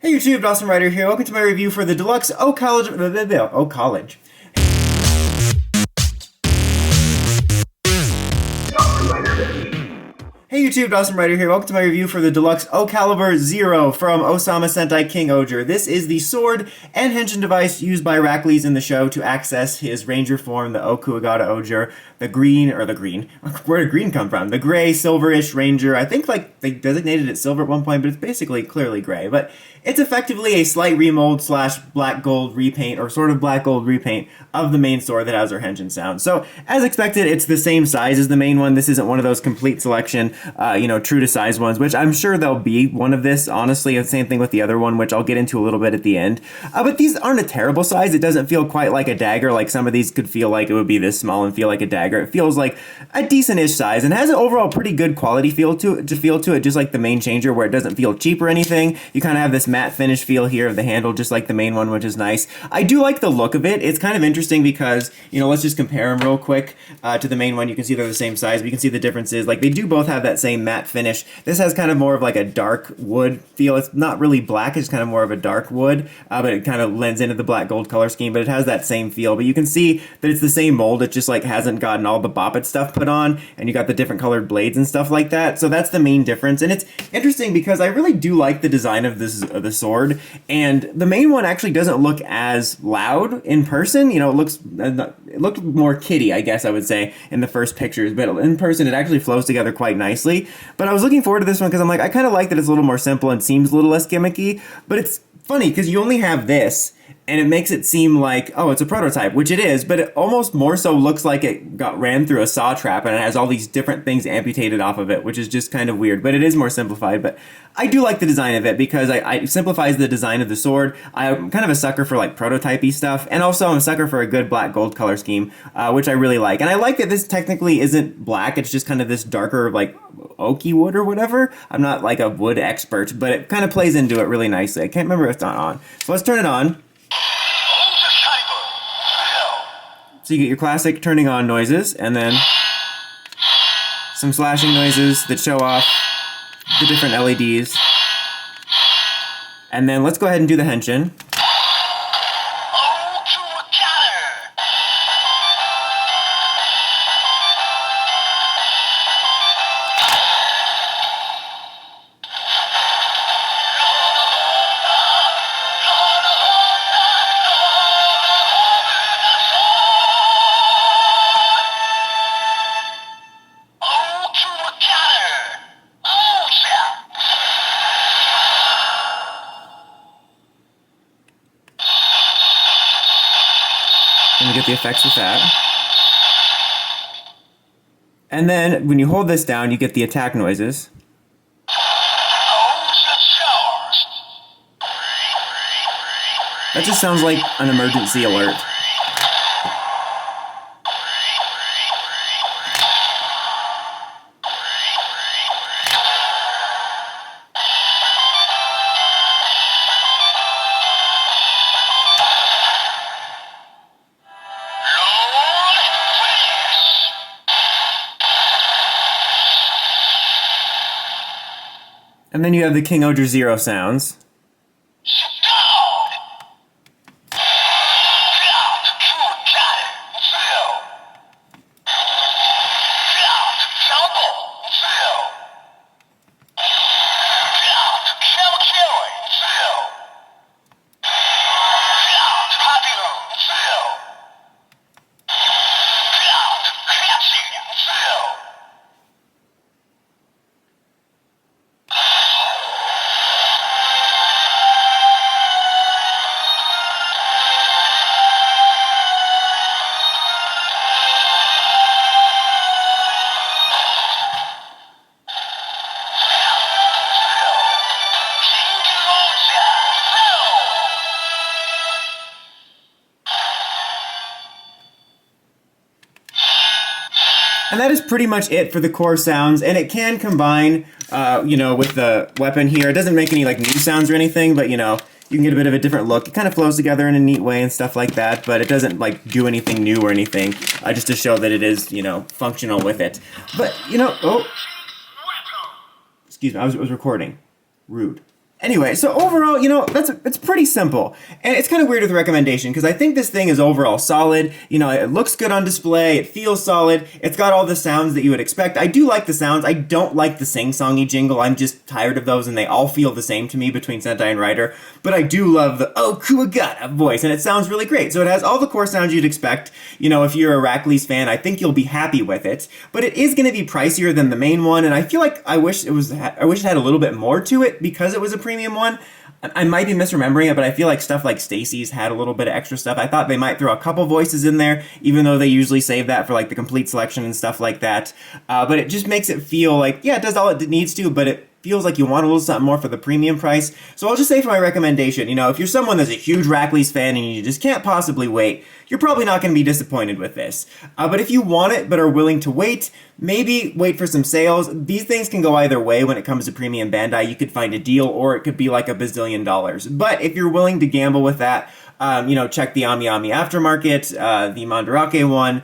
Hey YouTube, Dawson Ryder here. Welcome to my review for the deluxe college. Hey YouTube, Dawson Ryder here. Welcome to my review for the deluxe OhgerCalibur Zero from Ohsama Sentai King-ohger. This is the sword and Henshin device used by Racles in the show to access his ranger form, the Ohkuwagata Ohger, where did green come from? The gray, silverish ranger. I think they designated it silver at one point, but it's basically clearly gray. But it's effectively a slight remold slash black gold repaint, or sort of black gold repaint of the main sword that has our Henshin sound. So as expected, it's the same size as the main one. This isn't one of those complete selection true to size ones, which I'm sure there'll be one of this, honestly. The same thing with the other one, which I'll get into a little bit at the end. But these aren't a terrible size. It doesn't feel quite like a dagger, like some of these could feel like it would be this small and feel like a dagger. It feels like a decent-ish size and has an overall pretty good quality feel to it, just like the main changer, where it doesn't feel cheap or anything. You kind of have this matte finish feel here of the handle, just like the main one, which is nice. I do like the look of it. It's kind of interesting because, let's just compare them real quick to the main one. You can see they're the same size, but you can see the differences. Like, they do both have that same matte finish. This has kind of more of like a dark wood feel. It's not really black, it's kind of more of a dark wood, but it kind of lends into the black gold color scheme, but it has that same feel. But you can see that it's the same mold, it just like hasn't gotten all the Bop It stuff put on, and you got the different colored blades and stuff like that. So that's the main difference, and it's interesting because I really do like the design of the sword, and the main one actually doesn't look as loud in person. It looked more kiddie, I guess I would say, in the first pictures, but in person it actually flows together quite nicely. But I was looking forward to this one because I'm like, I kind of like that it's a little more simple and seems a little less gimmicky, but it's funny because you only have this, and it makes it seem like, oh, it's a prototype, which it is, but it almost more so looks like it got ran through a saw trap and it has all these different things amputated off of it, which is just kind of weird, but it is more simplified. But I do like the design of it because it simplifies the design of the sword. I'm kind of a sucker for like prototypey stuff, and also I'm a sucker for a good black gold color scheme, which I really like. And I like that this technically isn't black, it's just kind of this darker like oaky wood or whatever. I'm not like a wood expert, but it kind of plays into it really nicely. I can't remember if it's not on. So let's turn it on. So you get your classic turning on noises, and then some slashing noises that show off the different LEDs. And then let's go ahead and do the Henshin. And you get the effects with that. And then when you hold this down, you get the attack noises. That just sounds like an emergency alert. And then you have the King-ohger Zero sounds. And that is pretty much it for the core sounds, and it can combine, with the weapon here. It doesn't make any, new sounds or anything, but, you can get a bit of a different look. It kind of flows together in a neat way and stuff like that, but it doesn't, do anything new or anything, just to show that it is, functional with it. But, excuse me, I was recording. Rude. Anyway, so overall, it's pretty simple. And it's kind of weird with the recommendation because I think this thing is overall solid. It looks good on display, it feels solid, it's got all the sounds that you would expect. I do like the sounds. I don't like the sing-songy jingle. I'm just tired of those and they all feel the same to me between Sentai and Rider. But I do love the Ohkuwagata voice and it sounds really great. So it has all the core sounds you'd expect. If you're a Racles fan, I think you'll be happy with it. But it is going to be pricier than the main one, and I feel like I wish it had a little bit more to it because it was a premium one. I might be misremembering it, but I feel like stuff like Stacy's had a little bit of extra stuff. I thought they might throw a couple voices in there, even though they usually save that for like the complete selection and stuff like that. But it just makes it feel like, yeah, it does all it needs to, but it feels like you want a little something more for the premium price. So I'll just say for my recommendation, if you're someone that's a huge Racles fan and you just can't possibly wait, you're probably not going to be disappointed with this. But if you want it but are willing to wait, maybe wait for some sales. These things can go either way when it comes to premium Bandai. You could find a deal or it could be like $1 bazillion. But if you're willing to gamble with that, check the Ami Ami Aftermarket, the Mandarake one,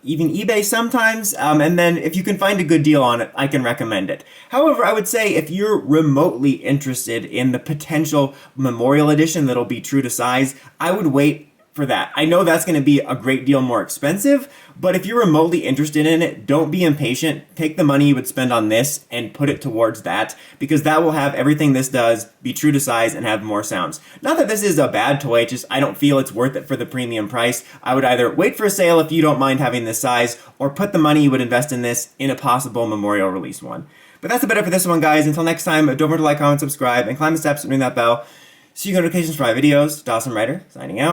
even eBay sometimes, and then if you can find a good deal on it, I can recommend it. However, I would say if you're remotely interested in the potential Memorial Edition that'll be true to size, I would wait for that. I know that's going to be a great deal more expensive, but if you're remotely interested in it, don't be impatient. Take the money you would spend on this and put it towards that, because that will have everything this does, be true to size, and have more sounds. Not that this is a bad toy, it's just I don't feel it's worth it for the premium price. I would either wait for a sale if you don't mind having this size, or put the money you would invest in this in a possible Memorial release one. But that's about it for this one, guys. Until next time, don't forget to like, comment, subscribe, and climb the steps and ring that bell so you get notifications for my videos. Dawson Ryder, signing out.